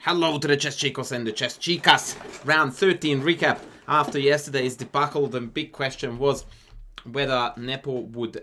Hello to the chess chicos and the chess chicas. Round 13 recap. After yesterday's debacle, the big question was whether Nepo would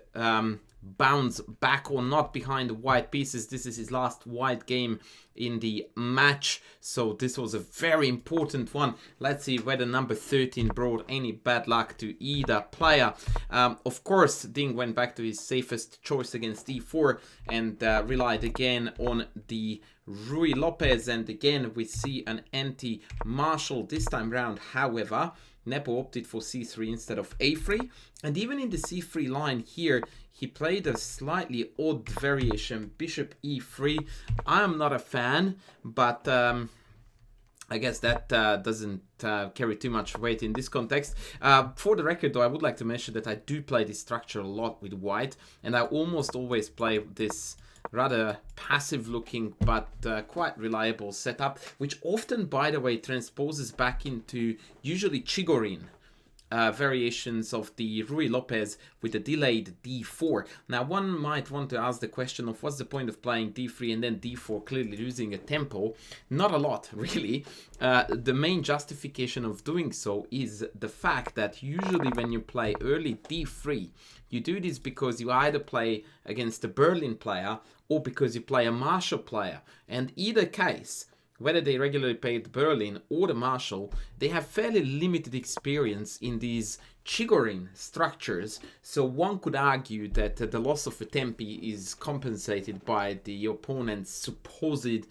bounce back or not behind the white pieces. This is his last white game in the match, so this was a very important one. Let's see whether number 13 brought any bad luck to either player. Of course, Ding went back to his safest choice against e4 and relied again on the Ruy Lopez, and again we see an anti-marshal this time round. However, Nepo opted for c3 instead of a3, and even in the c3 line here, he played a slightly odd variation, bishop e3. I'm not a fan, but I guess that doesn't carry too much weight in this context. For the record, though, I would like to mention that I do play this structure a lot with white, and I almost always play this rather passive looking but quite reliable setup, which often, by the way, transposes back into usually Chigorin variations of the Ruy Lopez with the delayed d4. Now, one might want to ask the question of what's the point of playing d3 and then d4, clearly losing a tempo. Not a lot, really. The main justification of doing so is the fact that usually when you play early d3, you do this because you either play against a Berlin player or because you play a Marshall player. And either case, whether they regularly play the Berlin or the Marshall, they have fairly limited experience in these Chigorin structures. So one could argue that the loss of a tempi is compensated by the opponent's supposed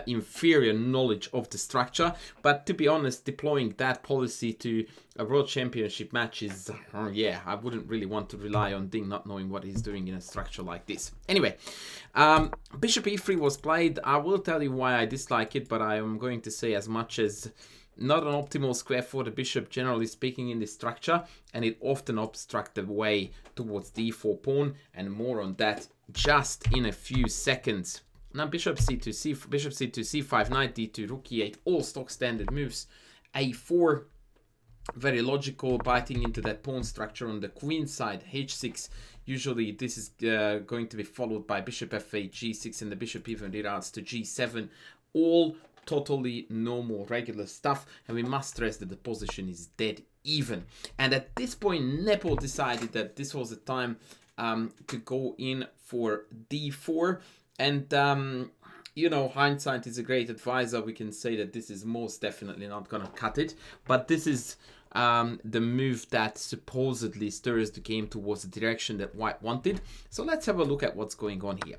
inferior knowledge of the structure. But to be honest, deploying that policy to a World Championship match is, yeah, I wouldn't really want to rely on Ding not knowing what he's doing in a structure like this. Anyway, bishop e3 was played. I will tell you why I dislike it, but I am going to say as much as not an optimal square for the bishop, generally speaking, in this structure, and it often obstructs the way towards the e4 pawn, and more on that just in a few seconds. Now bishop c2, bishop c2, c5, knight d2, rook e8, all stock standard moves. a4, very logical, biting into that pawn structure on the queen side. h6, usually this is going to be followed by bishop f8, g6, and the bishop even reroutes to g7. All totally normal, regular stuff, and we must stress that the position is dead even. And at this point, Nepo decided that this was the time to go in for d4. And, you know, hindsight is a great advisor. We can say that this is most definitely not going to cut it. But this is the move that supposedly stirs the game towards the direction that white wanted. So let's have a look at what's going on here.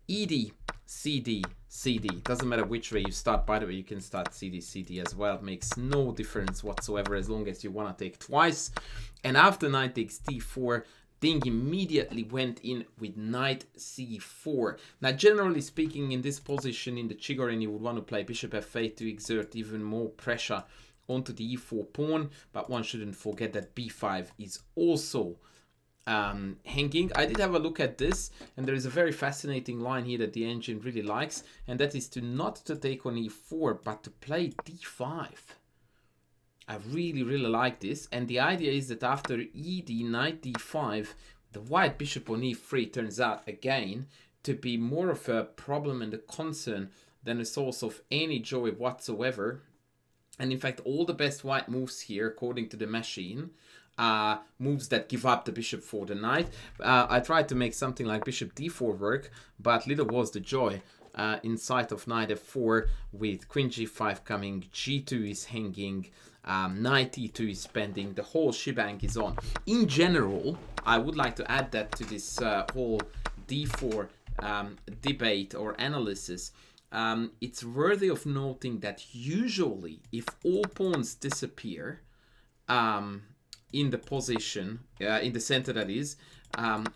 ED, CD, CD. Doesn't matter which way you start. By the way, you can start CD, CD as well. It makes no difference whatsoever as long as you want to take twice. And after knight takes d4, Ding immediately went in with knight c4. Now, generally speaking, in this position in the Chigorin, you would want to play bishop f8 to exert even more pressure onto the e4 pawn, but one shouldn't forget that b5 is also hanging. I did have a look at this, and there is a very fascinating line here that the engine really likes, and that is to not to take on e4, but to play d5. I really like this, and the idea is that after ed, knight d5, the white bishop on e3 turns out again to be more of a problem and a concern than a source of any joy whatsoever. And in fact, all the best white moves here, according to the machine, moves that give up the bishop for the knight. I tried to make something like bishop d4 work, but little was the joy. In sight of knight f4 with queen g5 coming, g2 is hanging, knight e2 is pending, the whole shebang is on. In general, I would like to add that to this whole d4 debate or analysis. It's worthy of noting that usually if all pawns disappear in the position, in the center that is,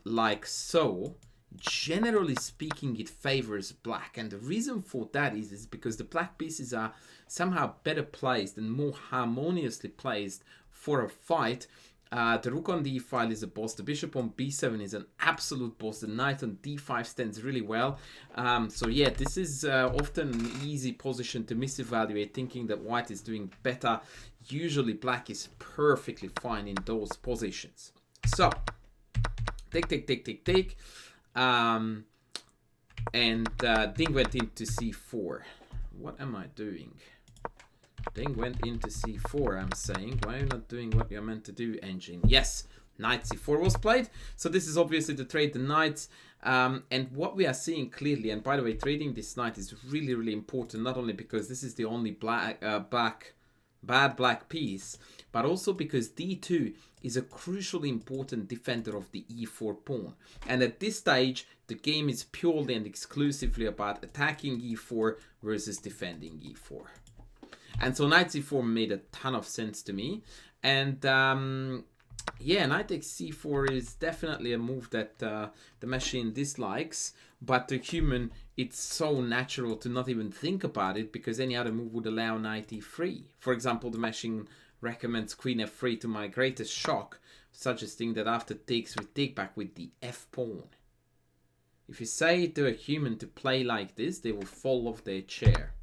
like so, generally speaking, it favors black. And the reason for that is because the black pieces are somehow better placed and more harmoniously placed for a fight. The rook on d file is a boss. The bishop on b7 is an absolute boss. The knight on d5 stands really well. So yeah, this is often an easy position to misevaluate, thinking that white is doing better. Usually black is perfectly fine in those positions. So, take. And Ding went into c4. what am I doing? Ding went into c4, I'm saying. Why are you not doing what you're meant to do, engine? Yes, knight c4 was played. So this is obviously to trade the knights. And what we are seeing clearly, and by the way, trading this knight is really, really important, not only because this is the only bad black piece, but also because d2 is a crucially important defender of the e4 pawn. And at this stage, the game is purely and exclusively about attacking e4 versus defending e4. And so knight c4 made a ton of sense to me. And yeah, knight takes c4 is definitely a move that the machine dislikes. But the human, it's so natural to not even think about it, because any other move would allow knight e3. For example, the machine recommends queen f3 to my greatest shock, suggesting that after takes we take back with the f pawn. If you say to a human to play like this, they will fall off their chair.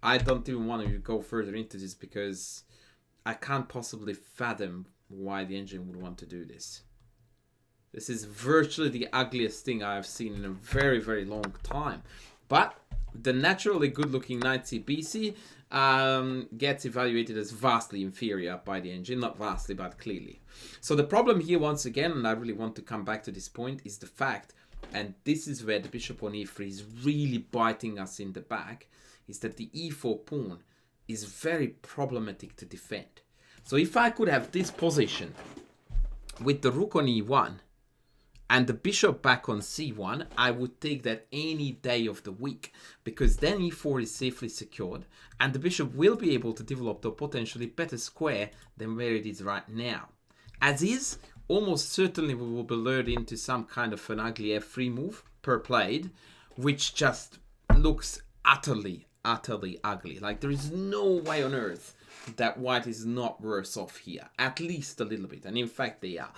I don't even want to go further into this because I can't possibly fathom why the engine would want to do this. This is virtually the ugliest thing I've seen in a very, very long time. But the naturally good-looking knight c bc gets evaluated as vastly inferior by the engine. Not vastly, but clearly. So the problem here, once again, and I really want to come back to this point, is the fact, and this is where the bishop on e3 is really biting us in the back, is that the e4 pawn is very problematic to defend. So if I could have this position with the rook on e1 and the bishop back on c1, I would take that any day of the week, because then e4 is safely secured and the bishop will be able to develop to a potentially better square than where it is right now. As is, almost certainly we will be lured into some kind of an ugly f3 move per played, which just looks utterly ugly. Like, there is no way on earth that white is not worse off here, at least a little bit, and in fact they are.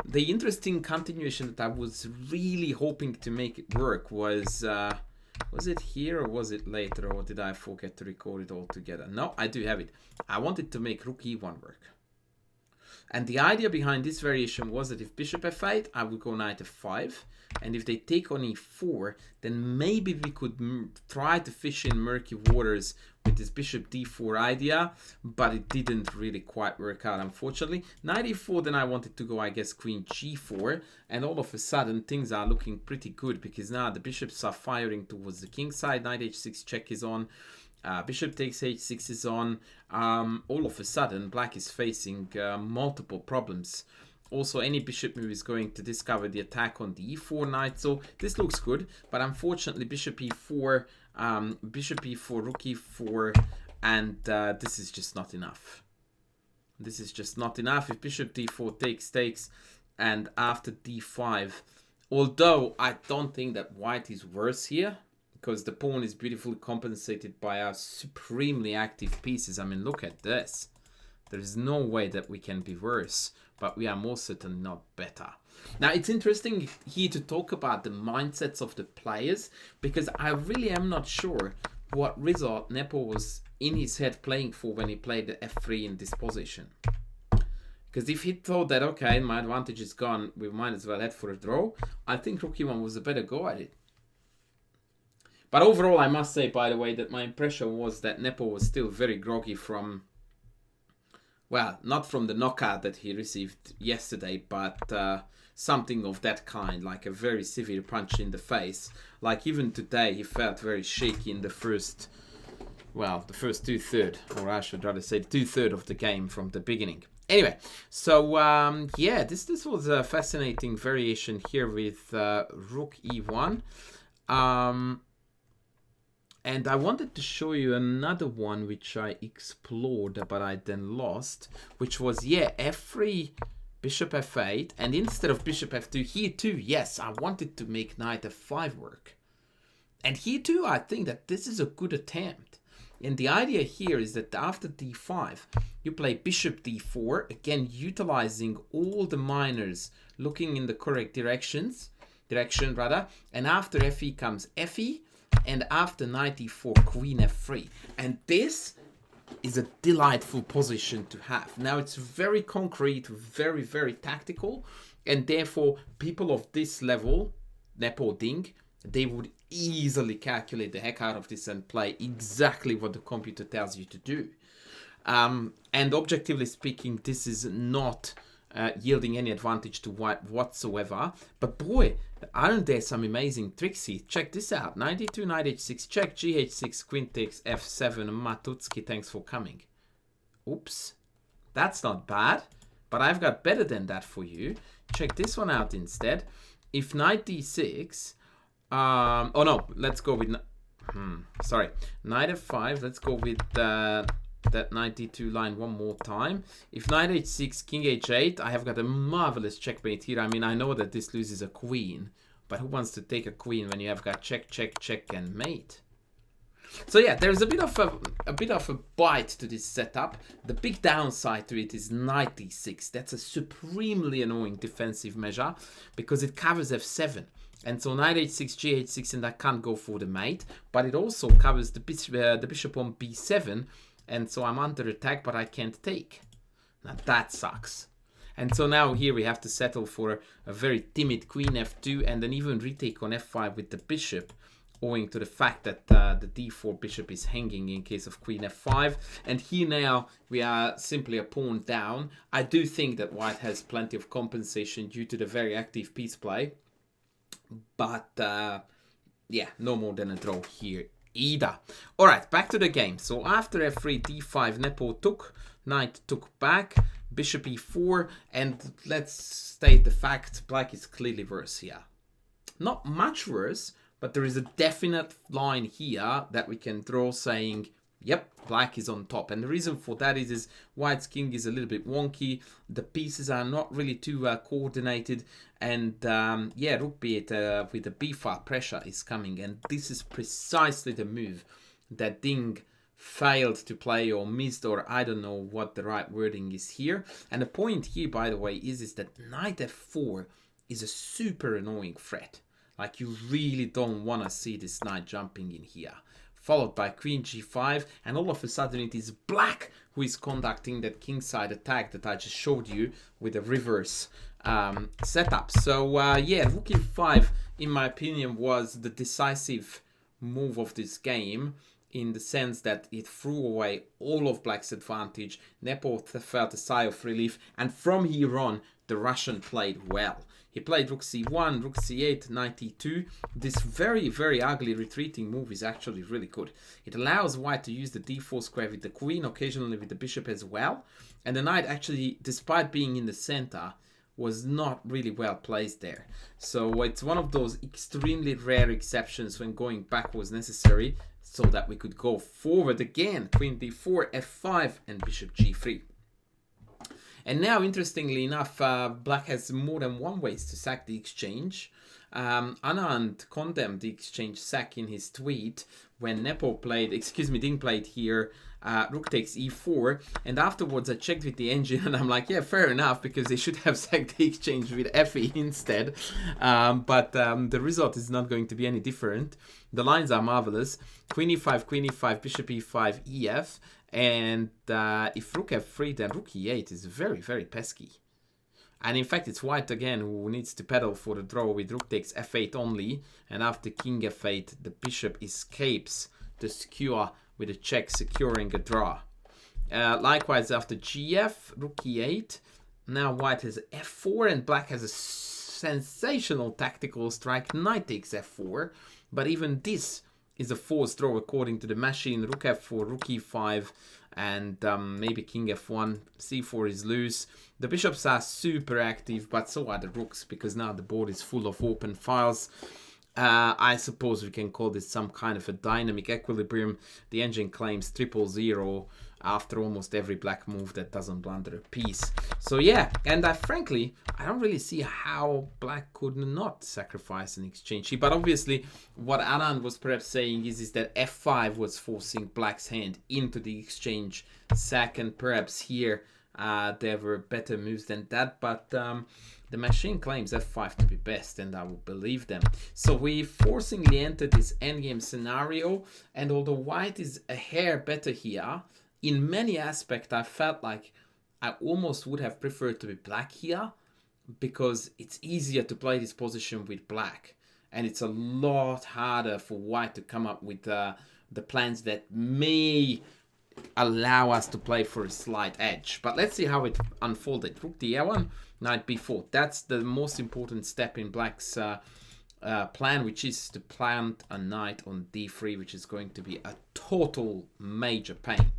The interesting continuation that I was really hoping to make it work was it here or was it later, or did I forget to record it all together? No, I do have it. I wanted to make rook e1 work. And the idea behind this variation was that if bishop f8, I would go knight f5. And if they take on e4, then maybe we could try to fish in murky waters with this bishop d4 idea, but it didn't really quite work out, unfortunately. Knight e4, then I wanted to go, I guess, queen g4, and all of a sudden things are looking pretty good, because now the bishops are firing towards the king side. Knight h6 check is on. Bishop takes h6 is on. All of a sudden, black is facing multiple problems. Also, any bishop move is going to discover the attack on the e4 knight. So this looks good, but unfortunately, bishop e4, rook e4, and this is just not enough. This is just not enough. If bishop d4 takes, and after d5, although I don't think that white is worse here, because the pawn is beautifully compensated by our supremely active pieces. I mean, look at this. There is no way that we can be worse, but we are most certainly not better. Now, it's interesting here to talk about the mindsets of the players, because I really am not sure what result Nepo was in his head playing for when he played the f3 in this position. Because if he thought that, okay, my advantage is gone, we might as well head for a draw, I think rook e1 was a better go at it. But overall, I must say, by the way, that my impression was that Nepo was still very groggy from, well, not from the knockout that he received yesterday, but something of that kind, like a very severe punch in the face. Like even today, he felt very shaky in the first, well, the first two-thirds, or I should rather say two-thirds of the game from the beginning. Anyway, so yeah, this was a fascinating variation here with rook e1. And I wanted to show you another one which I explored, but I then lost, which was, yeah, f3, bishop f8, and instead of bishop f2, here too, yes, I wanted to make knight f5 work. And here too, I think that this is a good attempt. And the idea here is that after d5, you play bishop d4, again, utilizing all the minors, looking in the correct direction, and after fe comes fe, and after knight e4, queen f3. And this is a delightful position to have. Now, it's very concrete, very, very tactical, and therefore people of this level, Nepo Ding, they would easily calculate the heck out of this and play exactly what the computer tells you to do. And objectively speaking, this is not yielding any advantage to white whatsoever. But boy, aren't there some amazing tricks here? Check this out. Knight e2, knight h6, check, gh6, queen takes f7, Matutski, thanks for coming. Oops. That's not bad. But I've got better than that for you. Check this one out instead. If knight d6... oh no, let's go with... sorry. Knight f5, let's go with... that knight d2 line one more time. If knight h6, king h8, I have got a marvelous checkmate here. I mean, I know that this loses a queen, but who wants to take a queen when you have got check, check, check, and mate? So yeah, there's a bit of a bite to this setup. The big downside to it is knight d6. That's a supremely annoying defensive measure because it covers f7. And so knight h6, gh6, and I can't go for the mate, but it also covers the bishop on b7. And so I'm under attack, but I can't take. Now that sucks. And so now here we have to settle for a very timid queen f2 and an even retake on f5 with the bishop, owing to the fact that the d4 bishop is hanging in case of queen f5. And here now we are simply a pawn down. I do think that white has plenty of compensation due to the very active piece play. But yeah, no more than a draw here either. All right, back to the game. So after f3, d5, Nepo took, knight took back, bishop e4, and let's state the fact, black is clearly worse here. Not much worse, but there is a definite line here that we can draw saying, yep, black is on top. And the reason for that is white's king is a little bit wonky. The pieces are not really too coordinated. And yeah, rook b8 with the b5 pressure is coming. And this is precisely the move that Ding failed to play or missed, or I don't know what the right wording is here. And the point here, by the way, is that knight f4 is a super annoying threat. Like, you really don't want to see this knight jumping in here. Followed by queen g5, and all of a sudden it is black who is conducting that kingside attack that I just showed you with a reverse setup. So yeah, rook e5, in my opinion, was the decisive move of this game, in the sense that it threw away all of black's advantage. Nepo felt a sigh of relief, and from here on, the Russian played well. He played rook c1, rook c8, knight e2. This very, very ugly retreating move is actually really good. It allows white to use the d4 square with the queen, occasionally with the bishop as well. And the knight actually, despite being in the center, was not really well placed there. So it's one of those extremely rare exceptions when going back was necessary, so that we could go forward again. Queen d4, f5, and bishop g3. And now, interestingly enough, black has more than one ways to sack the exchange. Anand condemned the exchange sack in his tweet when Nepo played, Ding played here, rook takes e4, and afterwards I checked with the engine and I'm like, yeah, fair enough, because they should have sacked the exchange with fe instead. But the result is not going to be any different. The lines are marvelous. Queen e5, bishop e5, ef. And if rook f3, then rook e8 is very, very pesky. And in fact, it's white again who needs to pedal for the draw with rook takes f8 only. And after king f8, the bishop escapes the skewer with a check, securing a draw. Likewise, after gf, rook e8. Now white has f4 and black has a sensational tactical strike, knight takes f4. But even this is a forced draw according to the machine. Rook f4, rook e5, and maybe king f1. c4 is loose. The bishops are super active, but so are the rooks, because now the board is full of open files. I suppose we can call this some kind of a dynamic equilibrium. The engine claims 000 after almost every black move that doesn't blunder a piece. So yeah, and frankly, I don't really see how black could not sacrifice an exchange here. But obviously, what Anand was perhaps saying is that f5 was forcing black's hand into the exchange sack, and perhaps here there were better moves than that. But the machine claims f5 to be best, and I will believe them. So we forcingly entered this endgame scenario, and although white is a hair better here, in many aspects I felt like I almost would have preferred to be black here, because it's easier to play this position with black. And it's a lot harder for white to come up with the plans that may allow us to play for a slight edge. But let's see how it unfolded. Rook d1, knight b4. That's the most important step in black's plan, which is to plant a knight on d3, which is going to be a total major pain.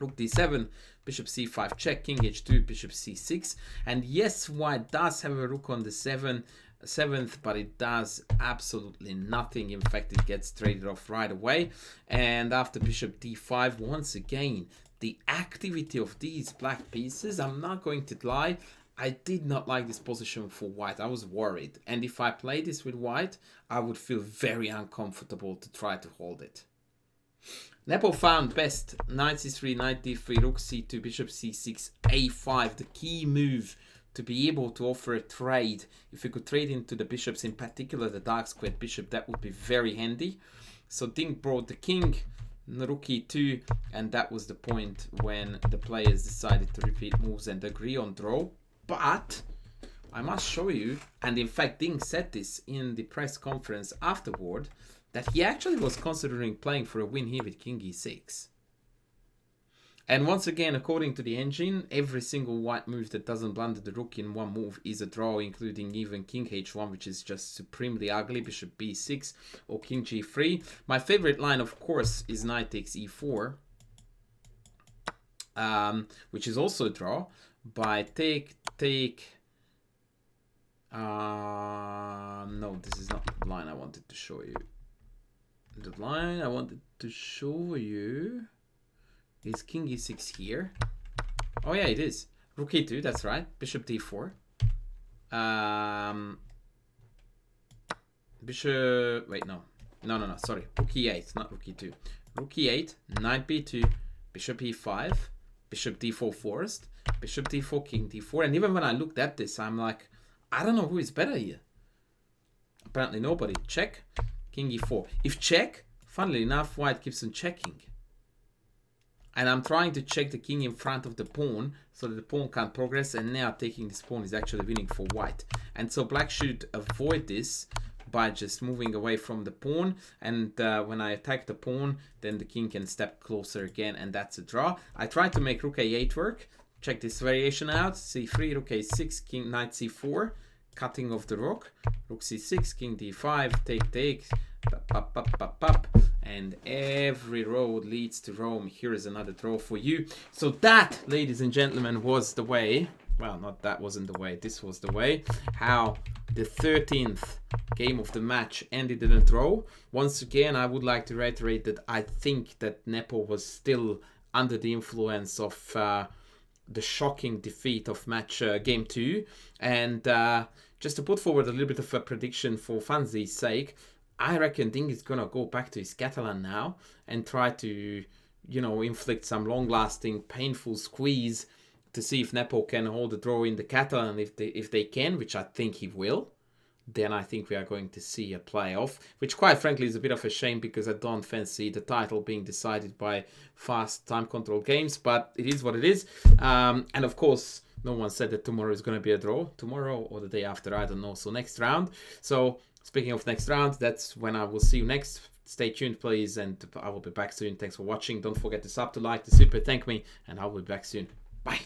Rook d7, bishop c5 check, king h2, bishop c6. And yes, white does have a rook on the 7th, but it does absolutely nothing. In fact, it gets traded off right away. And after bishop d5, once again, the activity of these black pieces, I'm not going to lie, I did not like this position for white. I was worried. And if I play this with white, I would feel very uncomfortable to try to hold it. Nepo found best knight c3, knight d3, rook c2, bishop c6, a5. The key move to be able to offer a trade. If we could trade into the bishops, in particular the dark squared bishop, that would be very handy. So Ding brought the king, rook e2, and that was the point when the players decided to repeat moves and agree on draw. But I must show you, and in fact Ding said this in the press conference afterward, that he actually was considering playing for a win here with king e6. And once again, according to the engine, every single white move that doesn't blunder the rook in one move is a draw, including even king h1, which is just supremely ugly, bishop b6 or king g3. My favorite line, of course, is knight takes e4, which is also a draw. By no, this is not the line I wanted to show you. The line I wanted to show you is king e6 here. Oh yeah, it is. Rook e2, that's right. Bishop d4. Bishop, wait, no, sorry. Rook e8, not rook e2. Rook e8, knight b2, bishop e5, bishop d4 forced, bishop d4, king d4. And even when I looked at this, I'm like, I don't know who is better here. Apparently nobody. Check, king e4. If check, funnily enough, white keeps on checking. And I'm trying to check the king in front of the pawn so that the pawn can't progress. And now taking this pawn is actually winning for white. And so black should avoid this by just moving away from the pawn. And when I attack the pawn, then the king can step closer again. And that's a draw. I tried to make rook a8 work. Check this variation out. c3, rook a6, king, knight c4. Cutting off the rook. Rook c6, king d5, take. Pop. And every road leads to Rome. Here is another draw for you. So that, ladies and gentlemen, was the way. Well, not that wasn't the way. This was the way. How the 13th game of the match ended in a draw. Once again, I would like to reiterate that I think that Nepo was still under the influence of the shocking defeat of match game 2. And just to put forward a little bit of a prediction for fancy's sake, I reckon Ding is going to go back to his Catalan now and try to, you know, inflict some long-lasting, painful squeeze to see if Nepo can hold the draw in the Catalan. If they can, which I think he will, then I think we are going to see a playoff, which quite frankly is a bit of a shame because I don't fancy the title being decided by fast time control games, but it is what it is. And of course, no one said that tomorrow is going to be a draw. Tomorrow or the day after, I don't know. So next round. So speaking of next round, that's when I will see you next. Stay tuned, please, and I will be back soon. Thanks for watching. Don't forget to sub, to like, to super thank me, and I will be back soon. Bye.